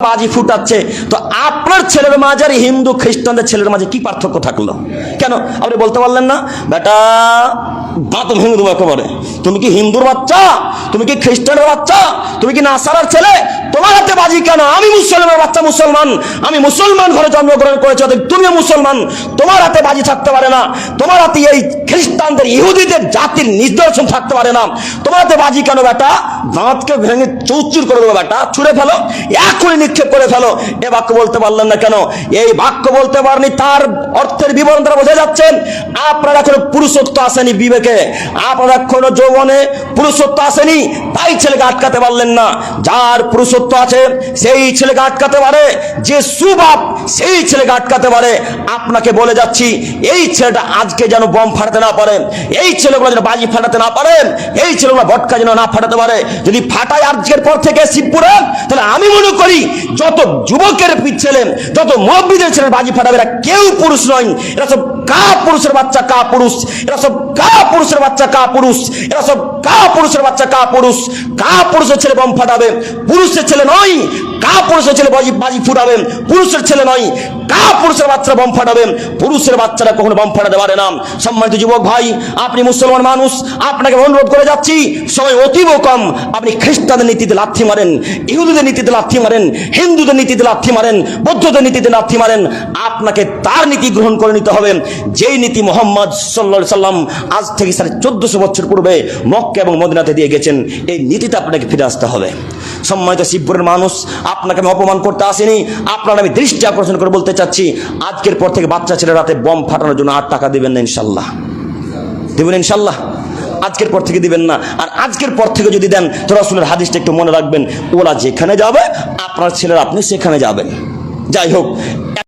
বাজি ফুটাচ্ছে, তো আপনার ছেলের মাঝে আর হিন্দু খ্রিস্টানদের ছেলের মাঝে কি পার্থক্য থাকলো? কেন আপনি বলতে পারলেন না বেটা দাঁত ভেঙে দেবো একেবারে, তুমি কি হিন্দুর বাচ্চা, তুমি কি খ্রিস্টানের বাচ্চা, তুমি কি নাসারার ছেলে, তোমার হাতে বাজি কেন? আমি মুসলমানের বাচ্চা, মুসলমান, আমি মুসলমান ঘরে জন্মগ্রহণ করেছি, তুমিও মুসলমান, তোমার হাতে বাজি থাকতে পারে না, তোমার হাতে এই খ্রিস্টানদের ইহুদিদের জাতির নিদর্শন থাকতে পারে না, তোমার হাতে বাজি কেন বেটা? দাঁতকে ভেঙে চৌচুর করে দেবো বেটা, ছুঁড়ে ফেলো, এখনই নিক্ষেপ করে ফেলো। এ বাক্য বলতে পারলেন না কেন? এই বাক্য বলতে পারেনি, তার অর্থের বিবরণ দ্বারা বোঝা যাচ্ছেন আপনার এখনো পুরুষত্ব আসেনি বিবেকে, আপনার এখনো যৌবনে পুরুষত্ব আসেনি, তাই ছেলেকে আটকাতে পারলেন না। যার পুরুষত্ব আছে সেই ছেলেকে আটকাতে পারে, যে সুবাপ সেই ছেলেকে আটকাতে পারে। আপনাকে বলে যাচ্ছি, এই ছেলেটা আজকে যেন বম ফাটাতে না পারে, এই ছেলেগুলো যেন বাজি ফাটাতে না পারে, এই ছেলেগুলো ভটকা যেন না ফাটাতে পারে। যদি ফাটায় আজকের পর থেকে শিবপুরে, তাহলে আমি মনে করি যত যুবকের ছেলে, যত মুরব্বীদের ছেলে বাজি ফাটাবে, এরা কেউ পুরুষ নয়, এরা সব কা পুরুষের বাচ্চা, কা পুরুষ, এরা সব কা পুরুষের বাচ্চা, কা পুরুষ, এরা সব কা পুরুষের বাচ্চা, কা পুরুষ। কা পুরুষের ছেলে বম ফাটাবে, পুরুষের ছেলে নয়। কা পুরুষের ছেলে বাজি ফুটাবে, পুরুষের ছেলে নয়। কা পুরুষের বাচ্চারা বম ফাটাবে, পুরুষের বাচ্চারা কখনো বম ফাটাতে পারে না। সম্মানিত যুবক ভাই, আপনি মুসলমান মানুষ, আপনাকে অনুরোধ করে যাচ্ছি, সময় অতীব কম, আপনি খ্রিস্টানদের নীতিতে লাথি মারেন, ইহুদিদের নীতিতে লাথি মারেন, হিন্দুদের নীতিতে লাথি মারেন, বৌদ্ধদের নীতিতে লাথি মারেন, আপনাকে তার নীতি গ্রহণ করে নিতে হবে, যেই নীতি মোহাম্মদ সাল্লাল্লাহু আলাইহি সাল্লাম আজ থেকে 1450 বছর পূর্বে মক্কা এবং মদিনাতে দিয়ে গেছেন। এই নীতিতে আপনাকে ফিরে আসতে হবে। সম্মানিত শিবপুরের মানুষ, আপনাকে আমি অপমান করতে আসিনি, আপনার আমি দৃষ্টি আকর্ষণ করে বলতে চাচ্ছি, আজকের পর থেকে বাচ্চা ছেলে রাতে বম ফাটানোর জন্য 8 টাকা দিবেন না, ইনশাল্লাহ দিবেন, ইনশাল্লাহ আজকের পর থেকে দিবেন না। আর আজকের পর থেকে যদি দেন তো রাসূলের হাদিসটা একটু মনে রাখবেন, ওরা যেখানে যাবে আপনার ছেলেরা আপনি সেখানে যাবেন। যাই হোক,